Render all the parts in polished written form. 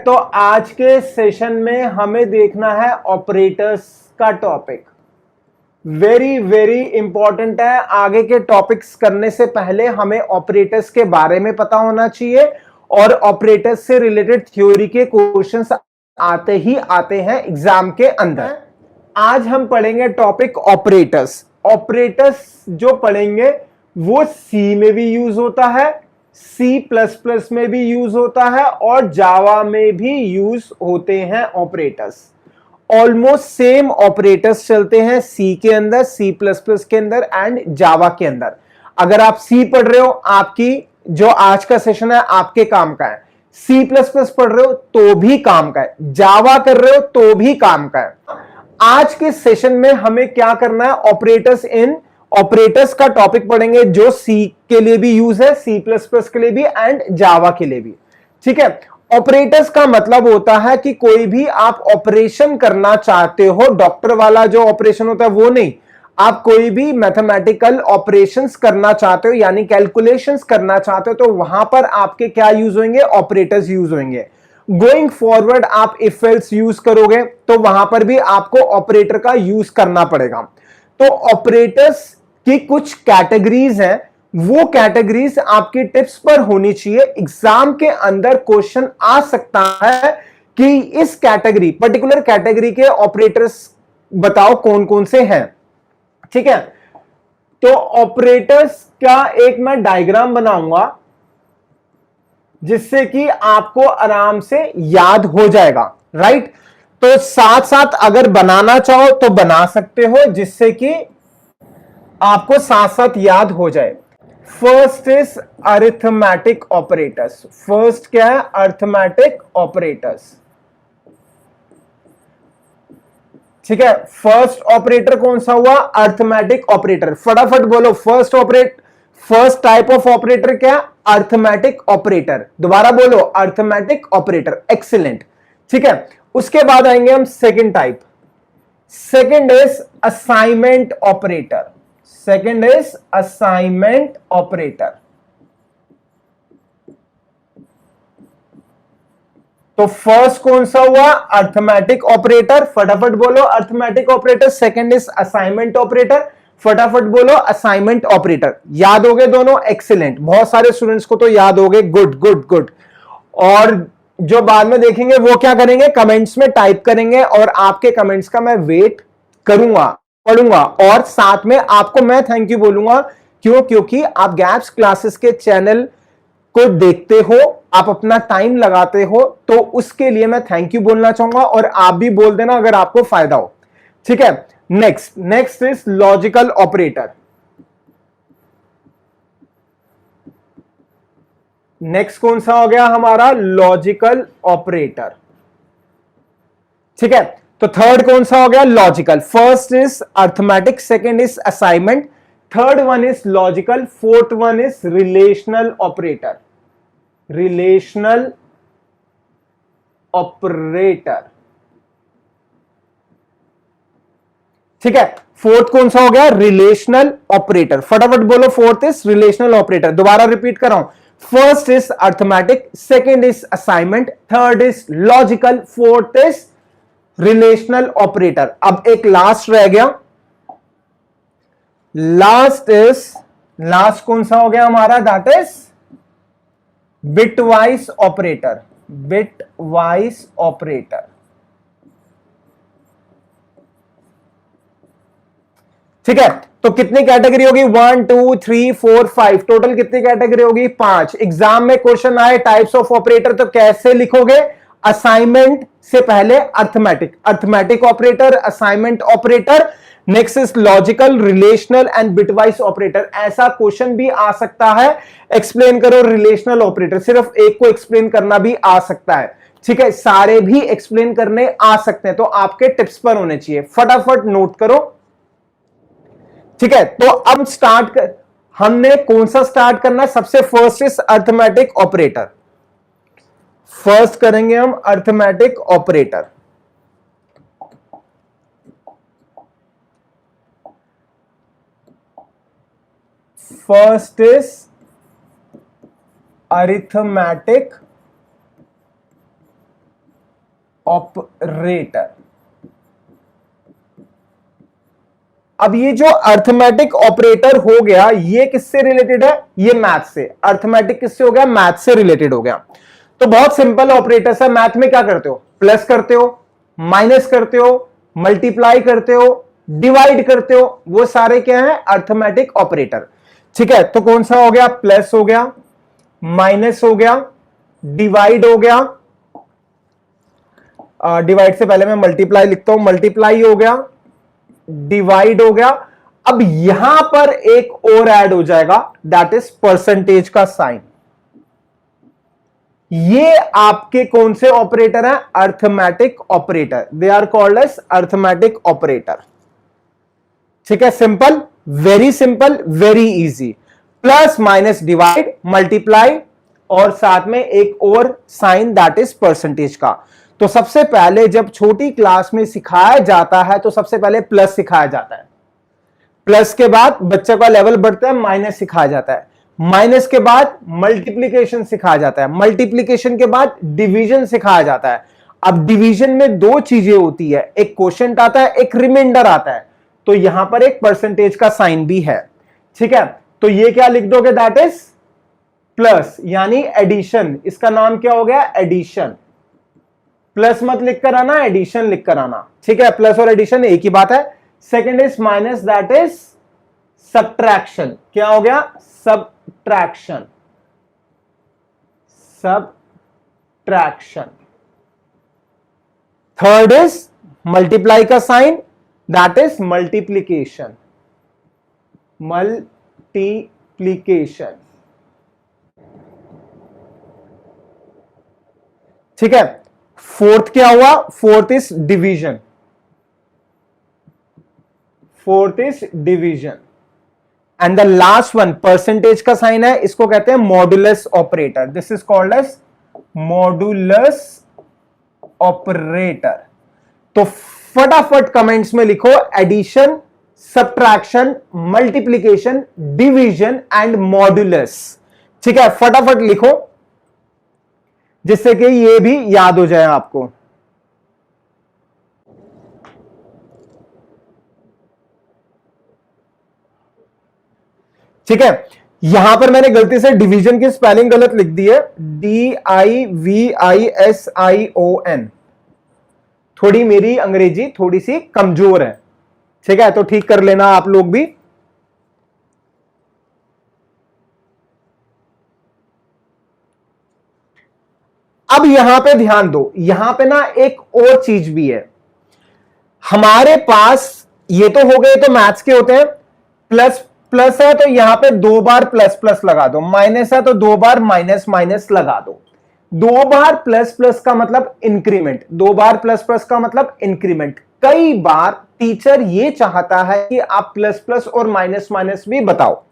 तो आज के सेशन में हमें देखना है ऑपरेटर्स का टॉपिक। वेरी वेरी इंपॉर्टेंट है। आगे के टॉपिक्स करने से पहले हमें ऑपरेटर्स के बारे में पता होना चाहिए और ऑपरेटर्स से रिलेटेड थ्योरी के क्वेश्चंस आते ही आते हैं एग्जाम के अंदर। आज हम पढ़ेंगे टॉपिक ऑपरेटर्स। ऑपरेटर्स जो पढ़ेंगे वो सी में भी यूज होता है, C++ में भी यूज होता है और जावा में भी यूज होते हैं ऑपरेटर्स। ऑलमोस्ट सेम ऑपरेटर्स चलते हैं सी के अंदर, C++ के अंदर एंड जावा के अंदर। अगर आप सी पढ़ रहे हो, आपकी जो आज का सेशन है आपके काम का है। C++ पढ़ रहे हो तो भी काम का है, जावा कर रहे हो तो भी काम का है। आज के सेशन में हमें क्या करना है, ऑपरेटर्स का टॉपिक पढ़ेंगे जो सी के लिए भी यूज है, C++ के लिए भी एंड जावा के लिए भी। ठीक है। ऑपरेटर्स का मतलब होता है कि कोई भी आप ऑपरेशन करना चाहते हो, डॉक्टर वाला जो ऑपरेशन होता है वो नहीं, आप कोई भी मैथमेटिकल ऑपरेशंस करना चाहते हो यानी कैलकुलेशंस करना चाहते हो तो वहां पर आपके क्या यूज होंगे, ऑपरेटर्स यूज होंगे। गोइंग फॉरवर्ड आप इफ एल्स यूज करोगे तो वहां पर भी आपको ऑपरेटर का यूज करना पड़ेगा। तो ऑपरेटर्स की कुछ कैटेगरीज हैं, वो कैटेगरीज आपकी टिप्स पर होनी चाहिए। एग्जाम के अंदर क्वेश्चन आ सकता है कि इस कैटेगरी, पर्टिकुलर कैटेगरी के ऑपरेटर्स बताओ कौन कौन से हैं। ठीक है। तो ऑपरेटर्स का एक मैं डायग्राम बनाऊंगा जिससे कि आपको आराम से याद हो जाएगा। राइट। तो साथ साथ अगर बनाना चाहो तो बना सकते हो जिससे कि आपको साथ साथ याद हो जाए। First is arithmetic operators. First क्या है, अरिथमेटिक ऑपरेटर्स। ठीक है। फर्स्ट ऑपरेटर कौन सा हुआ, अरिथमेटिक ऑपरेटर। फटाफट बोलो, फर्स्ट टाइप ऑफ ऑपरेटर क्या, अरिथमेटिक ऑपरेटर। दोबारा बोलो, अरिथमेटिक ऑपरेटर। एक्सीलेंट। ठीक है। उसके बाद आएंगे हम second type. Second is assignment operator. Second is assignment operator. तो फर्स्ट कौन सा हुआ, अरिथमेटिक ऑपरेटर। फटाफट बोलो, arithmetic operator. Second is assignment operator. फटाफट बोलो, असाइनमेंट ऑपरेटर। याद हो गए दोनों, एक्सीलेंट। बहुत सारे स्टूडेंट्स को तो याद हो गए, गुड गुड गुड। और जो बाद में देखेंगे वो क्या करेंगे, कमेंट्स में टाइप करेंगे और आपके कमेंट्स का मैं वेट करूंगा, पढ़ूंगा और साथ में आपको मैं थैंक यू बोलूंगा। क्यों, क्योंकि आप गैप्स क्लासेस के चैनल को देखते हो, आप अपना टाइम लगाते हो, तो उसके लिए मैं थैंक यू बोलना चाहूंगा और आप भी बोल देना अगर आपको फायदा हो। ठीक है। Next is logical operator. Next कौन सा हो गया हमारा, लॉजिकल ऑपरेटर। ठीक है। तो थर्ड कौन सा हो गया, logical. First is arithmetic, second is assignment, third one is logical, fourth one is relational operator. Relational operator. ठीक है। फोर्थ कौन सा हो गया, रिलेशनल ऑपरेटर। फटाफट बोलो, फोर्थ इज रिलेशनल ऑपरेटर। दोबारा रिपीट कर रहा हूं, first is arithmetic, second is assignment, third is logical, fourth is relational operator. अब एक लास्ट रह गया। लास्ट कौन सा हो गया हमारा, that is bitwise operator. Bitwise operator. ठीक है। तो कितनी कैटेगरी होगी, 1 2 3 4 5, टोटल कितनी कैटेगरी होगी, 5। एग्जाम में क्वेश्चन आए टाइप्स ऑफ ऑपरेटर तो कैसे लिखोगे, असाइनमेंट से पहले arithmetic, arithmetic operator, assignment operator, next is logical, relational and bitwise operator. ऐसा क्वेश्चन भी आ सकता है, एक्सप्लेन करो रिलेशनल ऑपरेटर। सिर्फ एक को एक्सप्लेन करना भी आ सकता है। ठीक है। सारे भी एक्सप्लेन करने आ सकते हैं, तो आपके टिप्स पर होने चाहिए। फटाफट नोट करो। ठीक है। तो अब हमने कौन सा स्टार्ट करना है, सबसे first is arithmetic operator. First करेंगे हम arithmetic operator. First is arithmetic operator. अब ये जो अर्थमेटिक ऑपरेटर हो गया, ये किससे रिलेटेड है? ये मैथ से। अर्थमेटिक किससे हो गया? मैथ से रिलेटेड हो गया। तो बहुत सिंपल ऑपरेटर्स है। मैथ में क्या करते हो? प्लस करते हो, माइनस करते हो, मल्टीप्लाई करते हो, डिवाइड करते हो, वो सारे क्या है? Arithmetic operator. ठीक है, तो कौन सा हो गया? प्लस हो गया, माइनस हो गया, डिवाइड हो गया। डिवाइड से पहले मैं मल्टीप्लाई लिखता हूं, मल्टीप्लाई हो गया, डिवाइड हो गया। अब यहां पर एक और ऐड हो जाएगा, दैट इज परसेंटेज का साइन। ये आपके कौन से ऑपरेटर हैं? Arithmetic operator. They are called as arithmetic operator. ठीक है, simple, very simple, very easy. Plus minus divide multiply और साथ में एक और साइन, दैट इज परसेंटेज का। तो सबसे पहले जब छोटी क्लास में सिखाया जाता है तो सबसे पहले प्लस सिखाया जाता है। प्लस के बाद बच्चे का लेवल बढ़ता है, माइनस सिखाया जाता है। माइनस के बाद मल्टीप्लिकेशन सिखाया जाता है। मल्टीप्लिकेशन के बाद डिवीजन सिखाया जाता है। अब डिवीजन में दो चीजें होती है, एक क्वोशिएंट आता है, एक रिमाइंडर आता है। तो यहां पर एक परसेंटेज का साइन भी है। ठीक है, तो ये क्या लिख दोगे? दैट इज प्लस, यानी एडिशन। इसका नाम क्या हो गया? एडिशन। प्लस मत लिख कर आना, एडिशन लिख कर आना। ठीक है, प्लस और एडिशन एक ही बात है। Second is minus, that is subtraction. क्या हो गया? Subtraction. Subtraction. Third is multiply का sign, that is multiplication. Multiplication. ठीक है, फोर्थ क्या हुआ? Fourth is division. Fourth is division. And the last one percentage का साइन है, इसको कहते हैं modulus operator. This is called as modulus operator. तो फटाफट कमेंट्स में लिखो addition, subtraction, multiplication, division and modulus. ठीक है, फटाफट लिखो जिससे कि ये भी याद हो जाए आपको। ठीक है, यहां पर मैंने गलती से डिवीजन की स्पेलिंग गलत लिख दी है, DIVISION। थोड़ी मेरी अंग्रेजी थोड़ी सी कमजोर है। ठीक है, तो ठीक कर लेना आप लोग भी। अब यहां पे ध्यान दो, यहां पे ना एक और चीज भी है हमारे पास। ये तो हो गए तो मैथ्स के होते हैं। प्लस प्लस है तो यहां पे दो बार प्लस प्लस लगा दो, माइनस है तो दो बार माइनस माइनस लगा दो। दो बार प्लस प्लस का मतलब इंक्रीमेंट, दो बार प्लस प्लस का मतलब इंक्रीमेंट। कई बार टीचर ये चाहता है कि आप प्लस प्लस और माइनस माइनस भी बताओ।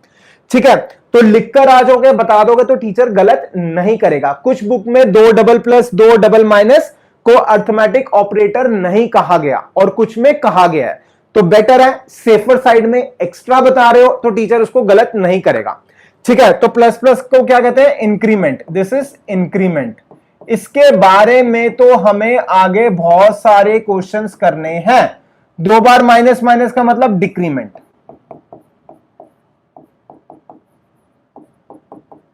ठीक है, तो लिखकर आ जाओगे, बता दोगे तो टीचर गलत नहीं करेगा। कुछ बुक में दो डबल प्लस दो डबल माइनस को अर्थमेटिक ऑपरेटर नहीं कहा गया और कुछ में कहा गया है। तो बेटर है, सेफर साइड में एक्स्ट्रा बता रहे हो तो टीचर उसको गलत नहीं करेगा। ठीक है, तो प्लस प्लस को क्या कहते हैं? इंक्रीमेंट। This is increment. इसके बारे में तो हमें आगे बहुत सारे क्वेश्चंस करने हैं। दो बार माइनस माइनस का मतलब डिक्रीमेंट।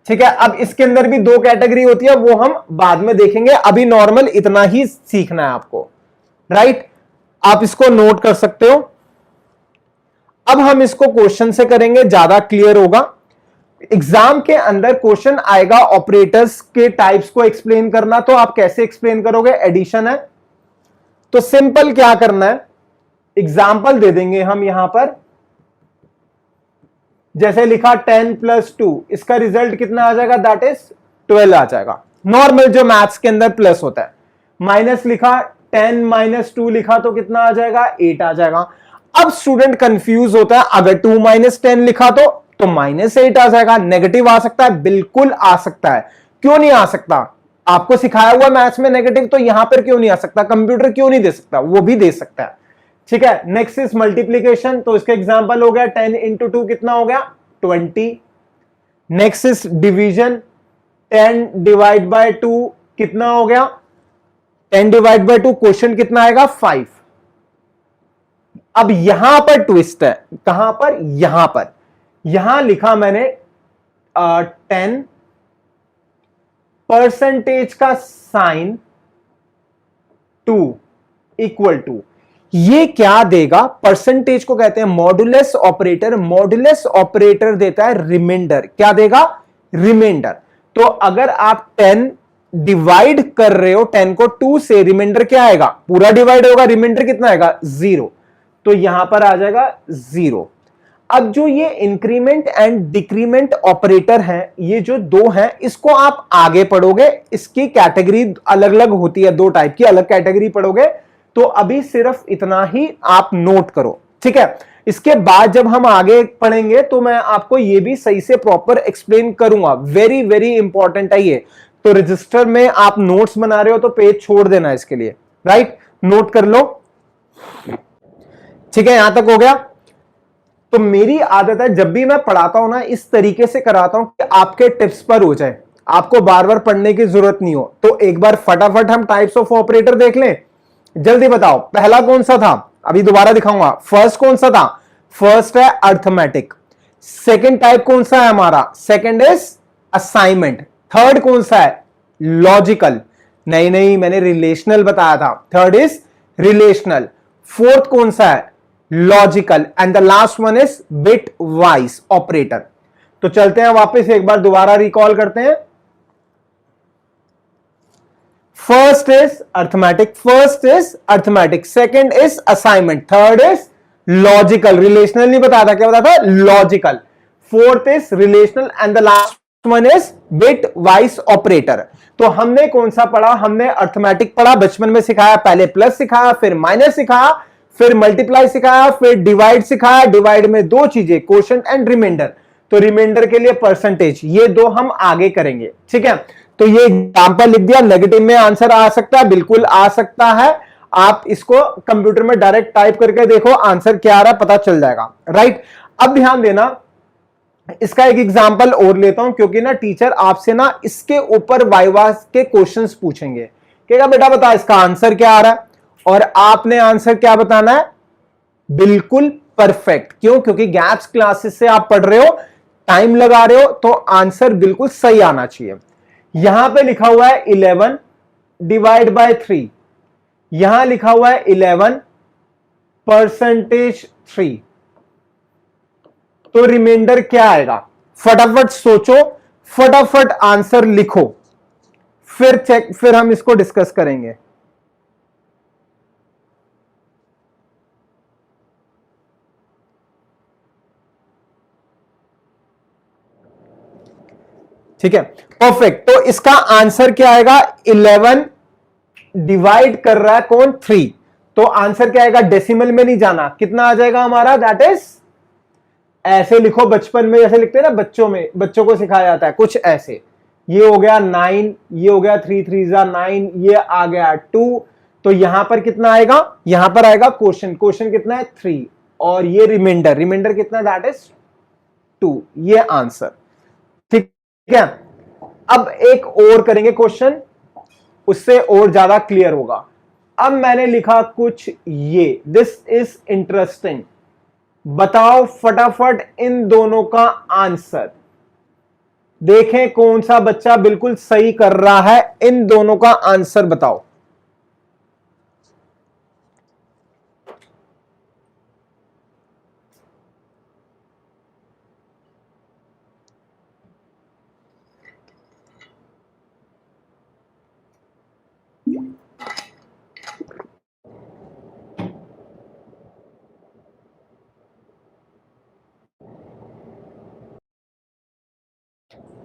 ठीक है, अब इसके अंदर भी दो कैटेगरी होती है, वो हम बाद में देखेंगे। अभी नॉर्मल इतना ही सीखना है आपको, राइट? आप इसको नोट कर सकते हो। अब हम इसको क्वेश्चन से करेंगे, ज्यादा क्लियर होगा। एग्जाम के अंदर क्वेश्चन आएगा ऑपरेटर्स के टाइप्स को एक्सप्लेन करना, तो आप कैसे एक्सप्लेन करोगे? एडिशन है तो सिंपल क्या करना है, एग्जाम्पल दे देंगे हम यहां पर। जैसे लिखा 10 + 2, इसका रिजल्ट कितना आ जाएगा? दैट इज 12 आ जाएगा। नॉर्मल जो मैथ्स के अंदर प्लस होता है। माइनस लिखा 10 - 2 लिखा तो कितना आ जाएगा? 8 आ जाएगा। अब स्टूडेंट कंफ्यूज होता है, अगर 2 - 10 लिखा तो -8 आ जाएगा। नेगेटिव आ सकता है? बिल्कुल आ सकता है। क्यों नहीं आ सकता? आपको सिखाया हुआ मैथ्स में नेगेटिव, तो यहां पर क्यों नहीं आ सकता? कंप्यूटर क्यों नहीं दे सकता? वो भी दे सकता है। ठीक है, नेक्स्ट इज मल्टीप्लीकेशन, तो इसका एग्जांपल हो गया 10 × 2 कितना हो गया? 20। नेक्स्ट इज डिवीजन, 10 ÷ 2 कितना हो गया? 10 डिवाइड बाय 2 क्वेश्चन कितना आएगा 5। अब यहां पर ट्विस्ट है, कहां पर, यहां पर, यहां लिखा मैंने 10 परसेंटेज का साइन 2 इक्वल टू, ये क्या देगा, परसेंटेज को कहते हैं मॉडुलस ऑपरेटर, मॉडुलस ऑपरेटर देता है रिमाइंडर, क्या देगा, रिमाइंडर। तो अगर आप 10 डिवाइड कर रहे हो 10 को 2 से, रिमाइंडर क्या आएगा, पूरा डिवाइड होगा, रिमाइंडर कितना आएगा 0, तो यहां पर आ जाएगा 0। अब जो ये इंक्रीमेंट एंड डिक्रीमेंट ऑपरेटर हैं, ये जो दो हैं, इसको आप आगे पढ़ोगे, इसकी कैटेगरी अलग अलग होती है, दो टाइप की अलग कैटेगरी पढ़ोगे, तो अभी सिर्फ इतना ही आप नोट करो, ठीक है। इसके बाद जब हम आगे पढ़ेंगे तो मैं आपको ये भी सही से प्रॉपर एक्सप्लेन करूंगा, वेरी वेरी इंपॉर्टेंट है ये। तो रजिस्टर में आप नोट्स बना रहे हो तो पेज छोड़ देना इसके लिए, राइट, नोट कर लो, ठीक है, यहां तक हो गया। तो मेरी आदत है जब भी मैं पढ़ाता हूं ना, इस तरीके से कराता हूं कि आपके टिप्स पर हो जाए, आपको बार बार पढ़ने की जरूरत नहीं हो। तो एक बार फटाफट हम टाइप्स ऑफ ऑपरेटर देख लें, जल्दी बताओ, पहला कौन सा था, अभी दोबारा दिखाऊंगा। फर्स्ट कौन सा था, फर्स्ट है अर्थमेटिक। सेकंड टाइप कौन सा है हमारा, सेकंड इज असाइनमेंट। थर्ड कौन सा है, लॉजिकल, नहीं मैंने रिलेशनल बताया था, थर्ड इज रिलेशनल। फोर्थ कौन सा है, logical, and the last one is bit wise operator. तो चलते हैं वापस एक बार दोबारा रिकॉल करते हैं। First is arithmetic, second is assignment, third is logical, relational नहीं बताया था, क्या बताया था, logical, fourth is relational, and the last one is bit wise operator. तो हमने कौन सा पढ़ा, हमने अर्थमेटिक पढ़ा, बचपन में सिखाया, पहले प्लस सिखाया, फिर माइनस सिखाया, फिर मल्टीप्लाई सिखाया, फिर डिवाइड सिखाया। डिवाइड में दो चीजें, क्वोशंट एंड रिमाइंडर। तो रिमाइंडर के लिए परसेंटेज, ये दो हम आगे करेंगे, ठीक है। तो ये एग्जांपल लिख दिया, नेगेटिव में आंसर आ सकता है, बिल्कुल आ सकता है। आप इसको कंप्यूटर में डायरेक्ट टाइप करके देखो आंसर क्या आ रहा है, पता चल जाएगा, राइट। अब ध्यान देना, इसका एक एग्जांपल और लेता हूं, क्योंकि ना टीचर आपसे ना इसके ऊपर वाइवा के क्वेश्चंस पूछेंगे, कहेगा बेटा बता इसका आंसर क्या आ रहा है, और आपने आंसर क्या बताना है, बिल्कुल परफेक्ट। क्यों, क्योंकि गैप्स क्लासेस से आप पढ़ रहे हो, टाइम लगा रहे हो, तो आंसर बिल्कुल सही आना चाहिए। यहां पे लिखा हुआ है 11 डिवाइड बाय 3, यहां लिखा हुआ है 11 परसेंटेज 3, तो रिमाइंडर क्या आएगा, फटाफट सोचो, फटाफट आंसर लिखो, फिर हम इसको डिस्कस करेंगे। ठीक है, परफेक्ट। तो इसका आंसर क्या आएगा, 11 डिवाइड कर रहा है कौन, 3, तो आंसर क्या आएगा, डेसिमल में नहीं जाना, कितना आ जाएगा हमारा, दैट इज, ऐसे लिखो, बचपन में जैसे लिखते हैं ना, बच्चों को सिखाया जाता है कुछ ऐसे, ये हो गया 9, ये हो गया 3 3 9, ये आ गया 2, तो यहां पर कितना आएगा, यहां पर आएगा क्वेश्चन कितना है 3, और ये रिमाइंडर कितना, दैट इज 2, ये आंसर, ठीक है। अब एक और करेंगे क्वेश्चन, उससे और ज्यादा क्लियर होगा। अब मैंने लिखा कुछ ये, दिस इज इंटरेस्टिंग, बताओ फटाफट इन दोनों का आंसर, देखें कौन सा बच्चा बिल्कुल सही कर रहा है, इन दोनों का आंसर बताओ।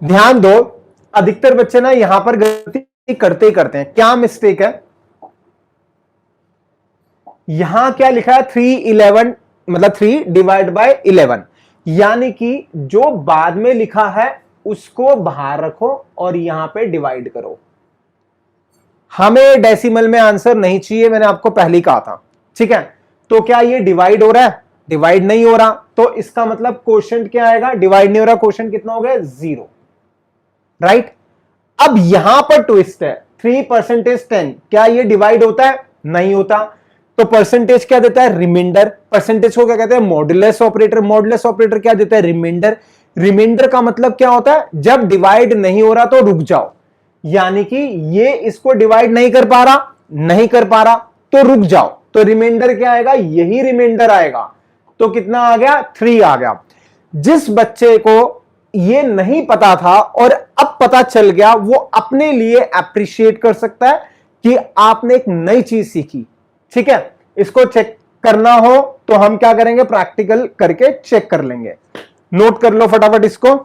ध्यान दो, अधिकतर बच्चे ना यहां पर गलती करते ही करते हैं, क्या मिस्टेक है, यहां क्या लिखा है 3 मतलब 3 डिवाइड बाय 11, यानी कि जो बाद में लिखा है उसको बाहर रखो और यहां पे डिवाइड करो। हमें डेसिमल में आंसर नहीं चाहिए, मैंने आपको पहले ही कहा था, ठीक है। तो क्या ये डिवाइड हो रहा है, डिवाइड नहीं हो रहा, तो इसका मतलब क्वोशंट क्या आएगा, डिवाइड नहीं हो रहा, क्वोशंट कितना हो गया 0, राइट। अब यहां पर ट्विस्ट है, 3 परसेंटेज 10, क्या ये डिवाइड होता है? नहीं होता। तो परसेंटेज क्या देता है? रिमाइंडर। परसेंटेज को क्या कहते हैं? Modulus operator. मॉडुलस ऑपरेटर क्या देता है? रिमाइंडर। रिमाइंडर का मतलब क्या होता है? जब डिवाइड नहीं हो रहा तो रुक जाओ, यानी कि ये इसको डिवाइड नहीं कर पा रहा तो रुक जाओ। तो रिमाइंडर क्या आएगा? यही रिमाइंडर आएगा। तो कितना आ गया? 3 आ गया। जिस बच्चे को ये नहीं पता था और अब पता चल गया, वो अपने लिए अप्रिशिएट कर सकता है कि आपने एक नई चीज सीखी। ठीक है, इसको चेक करना हो तो हम क्या करेंगे? प्रैक्टिकल करके चेक कर लेंगे। नोट कर लो फटाफट इसको।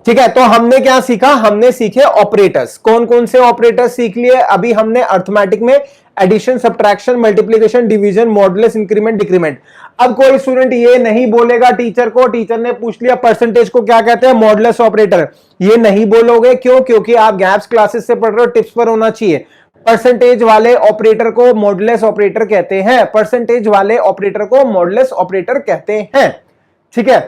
ठीक है, तो हमने क्या सीखा? हमने सीखे ऑपरेटर्स। कौन कौन से ऑपरेटर्स सीख लिए? अभी हमने अर्थमेटिक में addition, subtraction, multiplication, division, modulus, increment, decrement. अब कोई स्टूडेंट ये नहीं बोलेगा टीचर को, टीचर ने पूछ लिया परसेंटेज को क्या कहते हैं? Modulus operator. ये नहीं बोलोगे, क्यों? क्योंकि आप गैप्स क्लासेस से पढ़ रहे हो, टिप्स पर होना चाहिए। परसेंटेज वाले ऑपरेटर को मॉडुलस ऑपरेटर कहते हैं। परसेंटेज वाले ऑपरेटर को मॉडुलस ऑपरेटर कहते हैं। ठीक है,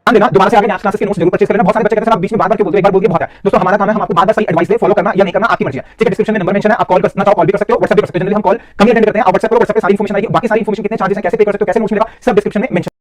ध्यान देना। दोबारा से आगे क्लासेस के नोट्स जरूर परचेज करना। बहुत सारे बच्चे कहते हैं सर आप बीच में बार-बार क्यों बोलते हो? एक बार बोल के बहुत है। दोस्तों हमारा काम है, हम आपको बार-बार सही एडवाइस दे, फॉलो करना या नहीं करना आपकी मर्जी है। ठीक है, डिस्क्रिप्शन में नंबर मेंशन है, आप कॉल करना चाहो कॉल भी कर सकते हो, व्हाट्सएप भी कर सकते हो। जनरली हम कॉल कम ही अटेंड करते हैं। आप व्हाट्सएप करो, व्हाट्सएप पे सारी इंफॉर्मेशन आएगी। बाकी सारी इंफॉर्मेशन कितने चार्जेस हैं, कैसे पे कर सकते हो, कैसे नोट्स मिलेगा, सब डिस्क्रिप्शन में मेंशन